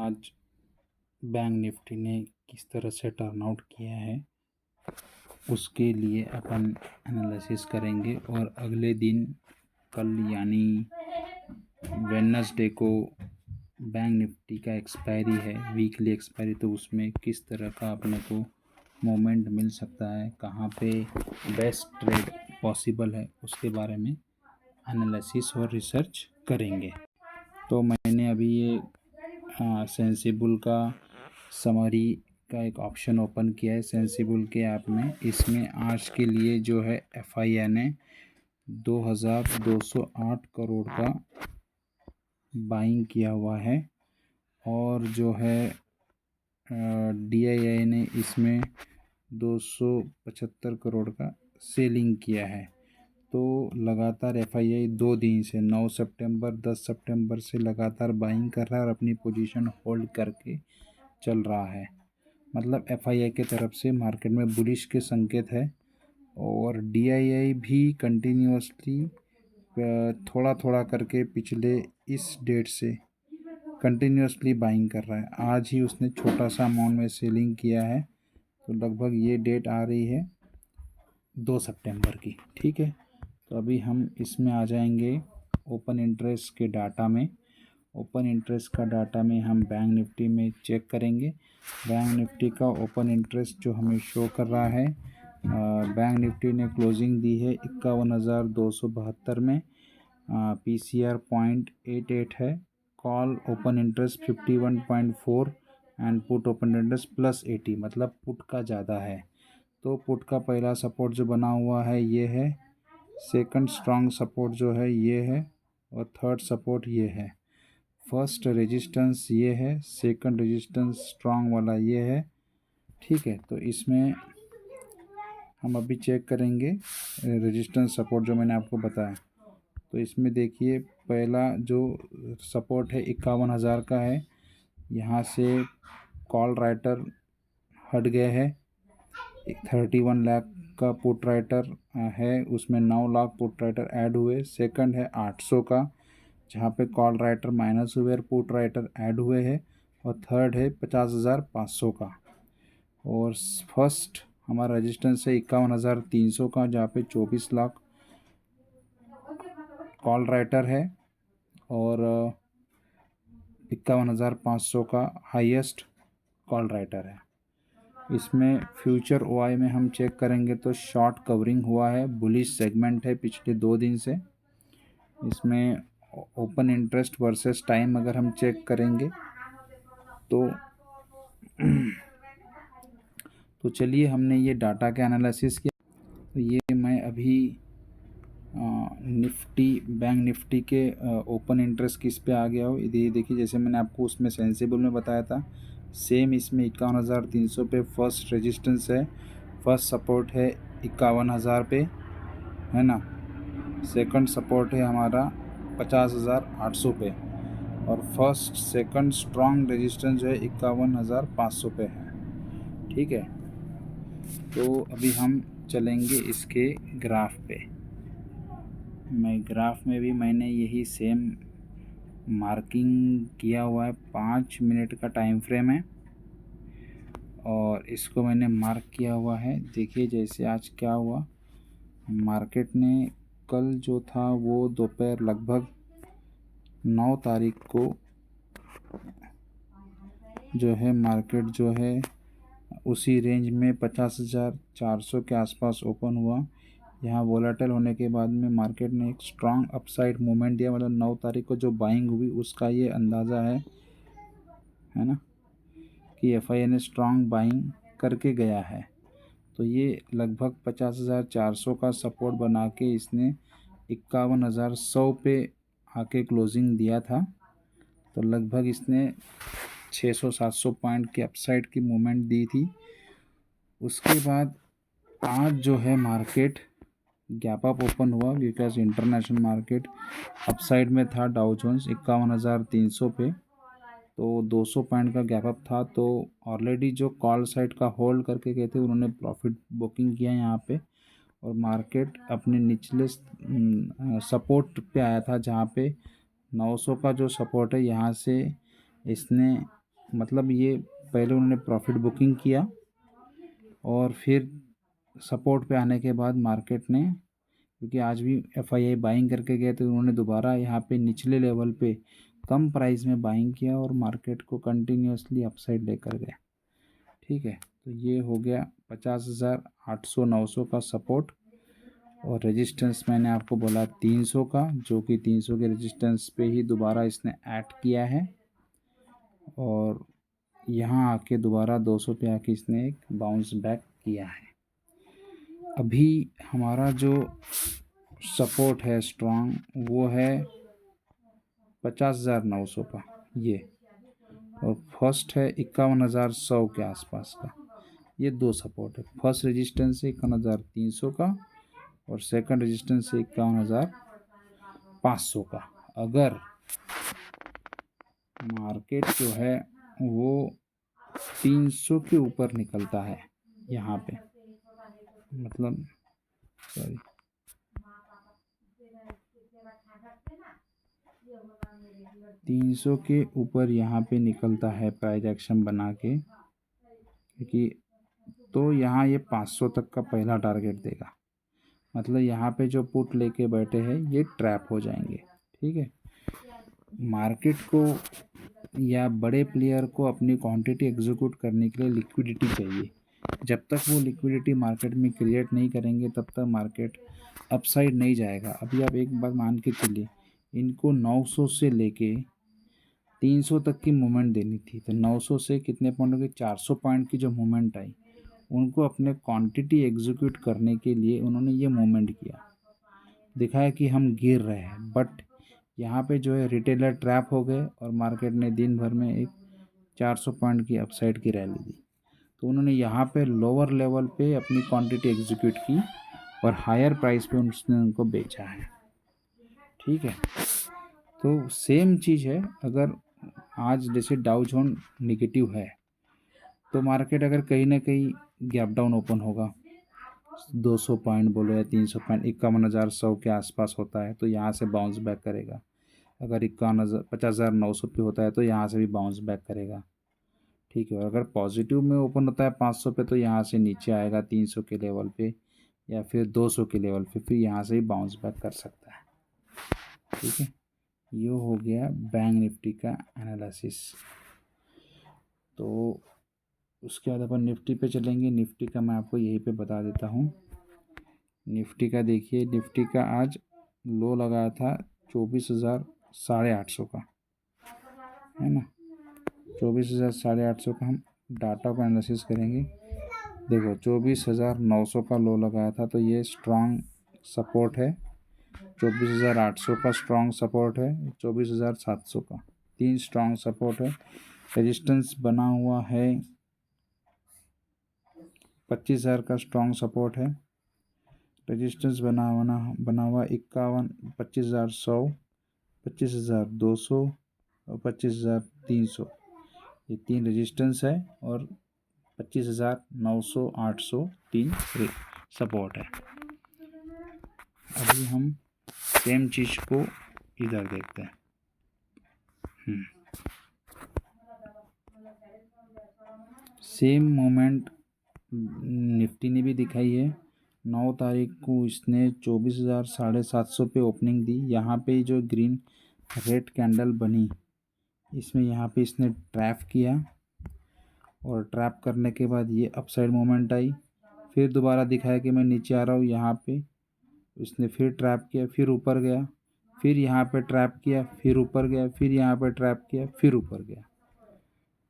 आज bank Nifty ने किस तरह से टर्नआउट किया है उसके लिए अपन एनालिसिस करेंगे। और अगले दिन कल यानी वेडनेसडे को बैंक निफ्टी का एक्सपायरी है, वीकली एक्सपायरी, तो उसमें किस तरह का अपने को मोमेंट मिल सकता है, कहाँ पे बेस्ट ट्रेड पॉसिबल है, उसके बारे में एनालिसिस और रिसर्च करेंगे। तो मैंने अभी ये सेंसिबल का समरी का एक ऑप्शन ओपन किया है सेंसिबल के ऐप में। इसमें आज के लिए जो है FII ने 2208 करोड़ का बाइंग किया हुआ है और जो है DII ने इसमें 275 करोड़ का सेलिंग किया है। तो लगातार FII 2 दिन से 9 सितंबर 10 सितंबर से लगातार बाइंग कर रहा है और अपनी पोजीशन होल्ड करके चल रहा है। मतलब FII के तरफ से मार्केट में बुलिश के संकेत है और DII भी कंटिन्यूसली थोड़ा थोड़ा करके पिछले इस डेट से कंटिन्यूसली बाइंग कर रहा है। आज ही उसने छोटा सा अमाउंट में सेलिंग किया है, तो लगभग ये डेट आ रही है 2 सितंबर की। ठीक है, तो अभी हम इसमें आ जाएंगे ओपन इंटरेस्ट के डाटा में। ओपन इंटरेस्ट का डाटा में हम बैंक निफ्टी में चेक करेंगे। बैंक निफ्टी का ओपन इंटरेस्ट जो हमें शो कर रहा है, बैंक निफ्टी ने क्लोजिंग दी है 51,272 में, PCR 0.88 है, call open interest 51.4 and put open interest +80, मतलब पुट का ज़्यादा है। तो पुट का पहला सपोर्ट जो बना हुआ है ये है, सेकंड स्ट्रॉन्ग सपोर्ट जो है ये है और थर्ड सपोर्ट ये है। फर्स्ट रेजिस्टेंस ये है, सेकंड रेजिस्टेंस स्ट्रॉन्ग वाला ये है। ठीक है, तो इसमें हम अभी चेक करेंगे रेजिस्टेंस सपोर्ट जो मैंने आपको बताया। तो इसमें देखिए पहला जो सपोर्ट है 51,000 का है। यहाँ से कॉल राइटर हट गए हैं। 31 लाख का पुट राइटर है, उसमें 9 लाख पुट राइटर ऐड हुए। सेकंड है 800 का, जहाँ पे कॉल राइटर माइनस हुए और पुट राइटर ऐड हुए हैं। और थर्ड है 50,500 का। और फर्स्ट हमारा रेजिस्टेंस है 51,300 का, जहाँ पे 24 लाख कॉल राइटर है और 51,500 का हाईएस्ट कॉल राइटर है। इसमें फ्यूचर OI में हम चेक करेंगे तो शॉर्ट कवरिंग हुआ है, बुलिश सेगमेंट है पिछले 2 दिन से। इसमें ओपन इंटरेस्ट वर्सेस टाइम अगर हम चेक करेंगे तो चलिए हमने ये डाटा का एनालिसिस किया। तो ये मैं अभी बैंक निफ्टी के ओपन इंटरेस्ट किस पे आ गया हो, ये देखिए। जैसे मैंने आपको उसमें सेंसिबल में बताया था, सेम इसमें 51,300 पे फर्स्ट रेजिस्टेंस है, फर्स्ट सपोर्ट है 51,000 पे, है ना। सेकंड सपोर्ट है हमारा 50,800 पे और फर्स्ट सेकंड स्ट्रॉन्ग रेजिस्टेंस जो है 51,500 पे है। ठीक है, तो अभी हम चलेंगे इसके ग्राफ पे। मैं ग्राफ में भी मैंने यही सेम मार्किंग किया हुआ है। 5 मिनट का टाइम फ्रेम है और इसको मैंने मार्क किया हुआ है। देखिए जैसे आज क्या हुआ, मार्केट ने कल जो था वो दोपहर लगभग 9 तारीख को जो है मार्केट जो है उसी रेंज में 50,400 के आसपास ओपन हुआ। यहाँ वोलेटाइल होने के बाद में मार्केट ने एक स्ट्रॉन्ग अपसाइड मूवमेंट दिया। मतलब 9 तारीख को जो बाइंग हुई उसका ये अंदाज़ा है ना, कि FII ने स्ट्रॉन्ग बाइंग करके गया है। तो ये लगभग 50,400 का सपोर्ट बना के इसने 51,100 पे आके क्लोजिंग दिया था। तो लगभग इसने 600-700 पॉइंट की अपसाइड की मूवमेंट दी थी। उसके बाद आज जो है मार्केट गैप अप ओपन हुआ, बिकॉज इंटरनेशनल मार्केट अपसाइड में था। डाउ जोन्स 51,300 पे, तो 200 पॉइंट का गैप अप था। तो ऑलरेडी जो कॉल साइड का होल्ड करके गए थे उन्होंने प्रॉफिट बुकिंग किया यहाँ पे और मार्केट अपने निचले सपोर्ट पे आया था, जहाँ पे 900 का जो सपोर्ट है यहाँ से इसने मतलब ये पहले उन्होंने प्रॉफिट बुकिंग किया और फिर सपोर्ट पे आने के बाद मार्केट ने, क्योंकि आज भी एफआईआई बाइंग करके गए, तो उन्होंने दोबारा यहाँ पे निचले लेवल पे कम प्राइस में बाइंग किया और मार्केट को कंटिन्यूसली अपसाइड लेकर गए। ठीक है, तो ये हो गया 50,000, 800, 900 का सपोर्ट। और रेजिस्टेंस मैंने आपको बोला 300 का, जो कि 300 के रेजिस्टेंस पे ही दोबारा इसने ऐड किया है और यहाँ आके दोबारा 200 पे आके इसने एक बाउंस बैक किया है। अभी हमारा जो सपोर्ट है स्ट्रॉन्ग वो है 50,900 का ये, और फर्स्ट है 51,100 के आसपास का। ये दो सपोर्ट है। फर्स्ट रेजिस्टेंस है 51,300 का और सेकंड रेजिस्टेंस है 51,500 का। अगर मार्केट जो है वो 300 के ऊपर निकलता है यहाँ पे, मतलब सॉरी 300 के ऊपर यहाँ पे निकलता है प्राइस एक्शन बना के, क्योंकि तो यहाँ ये 500 तक का पहला टारगेट देगा। मतलब यहाँ पे जो पुट लेके बैठे हैं ये ट्रैप हो जाएंगे। ठीक है, मार्केट को या बड़े प्लेयर को अपनी क्वांटिटी एग्जीक्यूट करने के लिए लिक्विडिटी चाहिए। जब तक वो लिक्विडिटी मार्केट में क्रिएट नहीं करेंगे तब तक मार्केट अपसाइड नहीं जाएगा। अभी आप एक बात मान के चलिए, इनको 900 से लेके 300 तक की मूवमेंट देनी थी, तो 900 से कितने पॉइंट हो गए, 400 पॉइंट की जो मूवमेंट आई, उनको अपने क्वांटिटी एग्जीक्यूट करने के लिए उन्होंने ये मूवमेंट किया, दिखाया कि हम गिर रहे हैं। बट यहाँ पे जो है रिटेलर ट्रैप हो गए और मार्केट ने दिन भर में एक 400 पॉइंट की अपसाइड की रैली दी। तो उन्होंने यहाँ पे लोअर लेवल पे अपनी क्वांटिटी एग्जीक्यूट की और हायर प्राइस पे उसने उनको बेचा है। ठीक है, तो सेम चीज़ है। अगर आज जैसे डाउ जोन निगेटिव है तो मार्केट अगर कहीं ना कहीं गैप डाउन ओपन होगा, 200 पॉइंट बोलो या 300 पॉइंट, 51,100 के आसपास होता है तो यहाँ से बाउंस बैक करेगा। अगर 50,900 पे होता है तो यहाँ से भी बाउंस बैक करेगा। ठीक है, और अगर पॉजिटिव में ओपन होता है 500 पे तो यहाँ से नीचे आएगा 300 के लेवल पे या फिर 200 के लेवल पे, फिर यहाँ से भी बाउंस बैक कर सकता है। ठीक है, ये हो गया बैंक निफ्टी का एनालिसिस। तो उसके बाद अपन निफ्टी पे चलेंगे। निफ्टी का मैं आपको यहीं पे बता देता हूँ। निफ्टी का देखिए, निफ्टी का आज लो लगाया था 24,850 का, है ना। 24,850 का हम डाटा को एनालिसिस करेंगे। देखो 24,900 का लो लगाया था तो ये स्ट्रॉन्ग सपोर्ट है। 24,800 का स्ट्रॉन्ग सपोर्ट है। 24,700 का, तीन स्ट्रॉन्ग सपोर्ट है। रेजिस्टेंस बना हुआ है 25,000 का स्ट्रॉन्ग सपोर्ट है। रेजिस्टेंस बना हुआ 51, 25,100, 25,200 और 25,300, ये तीन रेजिस्टेंस है और 25,900, 800 तीन सपोर्ट है। अभी हम सेम चीज़ को इधर देखते हैं। सेम मोमेंट निफ्टी ने भी दिखाई है। 9 तारीख को इसने 24,750 पे ओपनिंग दी। यहाँ पे जो ग्रीन रेड कैंडल बनी, इसमें यहाँ पे इसने ट्रैप किया और ट्रैप करने के बाद ये अपसाइड मोमेंट आई। फिर दोबारा दिखाया कि मैं नीचे आ रहा हूँ, यहाँ पे इसने फिर ट्रैप किया, फिर ऊपर गया, फिर यहाँ पे ट्रैप किया, फिर ऊपर गया, फिर यहाँ पे ट्रैप किया, फिर ऊपर गया।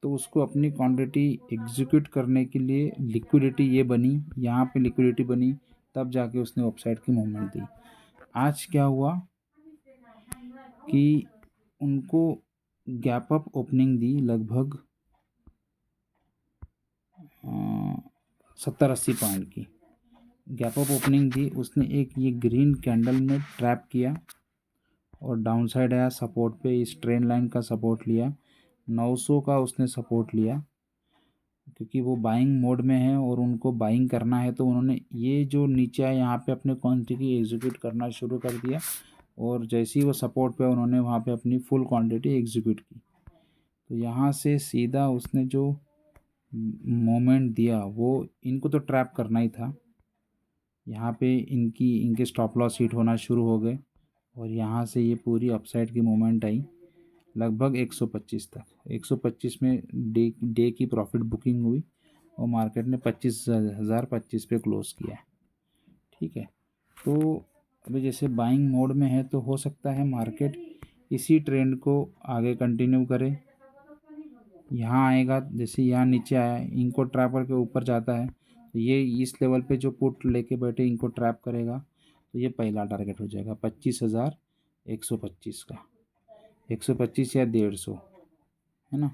तो उसको अपनी क्वांटिटी एग्जीक्यूट करने के लिए लिक्विडिटी ये बनी, यहाँ पे लिक्विडिटी बनी, तब जाके उसने अपसाइड की मूवमेंट दी। आज क्या हुआ कि उनको गैप अप ओपनिंग दी लगभग 70-80 पॉइंट की गैप अप ओपनिंग दी उसने। एक ये ग्रीन कैंडल में ट्रैप किया और डाउन साइड आया सपोर्ट पे, इस ट्रेन लाइन का सपोर्ट लिया, 900 का उसने सपोर्ट लिया, क्योंकि वो बाइंग मोड में है और उनको बाइंग करना है। तो उन्होंने ये जो नीचे है यहाँ पे अपने क्वांटिटी एग्जीक्यूट करना शुरू कर दिया और जैसे ही वो सपोर्ट पे उन्होंने वहाँ पे अपनी फुल क्वांटिटी एग्जीक्यूट की। तो यहाँ से सीधा उसने जो मोमेंट दिया वो इनको तो ट्रैप करना ही था। यहाँ पे इनके स्टॉप लॉस हिट होना शुरू हो गए और यहाँ से ये पूरी अपसाइड की मूवमेंट आई लगभग 125 तक। 125 में डे की प्रॉफिट बुकिंग हुई और मार्केट ने 25,025 पे क्लोज़ किया है। ठीक है, तो अभी जैसे बाइंग मोड में है तो हो सकता है मार्केट इसी ट्रेंड को आगे कंटिन्यू करे। यहाँ आएगा, जैसे यहाँ नीचे आया इनको ट्रैप करके ऊपर जाता है तो ये इस लेवल पे जो पुट लेके बैठे इनको ट्रैप करेगा तो ये पहला टारगेट हो जाएगा 25,125 का। 125 या 150 है ना।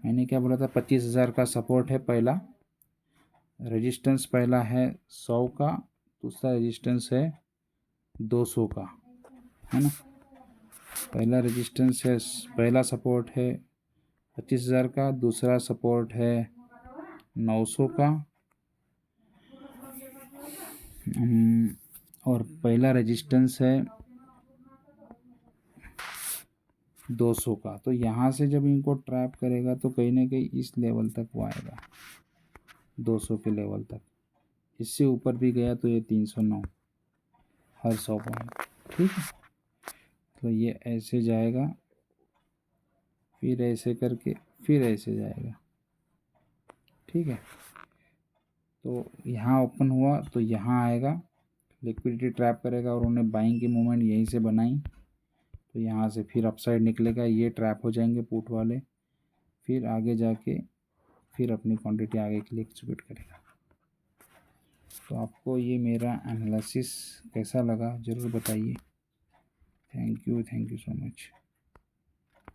मैंने क्या बोला था, 25,000 का सपोर्ट है पहला, रेजिस्टेंस पहला है 100 का, दूसरा रेजिस्टेंस है 200 का, है ना। पहला रेजिस्टेंस है, पहला सपोर्ट है 25,000 का, दूसरा सपोर्ट है 900 का और पहला रेजिस्टेंस है 200 का। तो यहाँ से जब इनको ट्रैप करेगा तो कहीं ना कहीं इस लेवल तक वो आएगा, 200 के लेवल तक। इससे ऊपर भी गया तो ये 309 हर 100 पॉइंट। ठीक है, तो ये ऐसे जाएगा, फिर ऐसे करके फिर ऐसे जाएगा। ठीक है, तो यहाँ ओपन हुआ तो यहाँ आएगा, लिक्विडिटी ट्रैप करेगा और उन्हें बाइंग की मूवमेंट यहीं से बनाई तो यहाँ से फिर अपसाइड निकलेगा, ये ट्रैप हो जाएंगे पुट वाले, फिर आगे जाके फिर अपनी क्वांटिटी आगे के लिए एक्सिक्यूट करेगा। तो आपको ये मेरा एनालिसिस कैसा लगा ज़रूर बताइए। Thank you so much.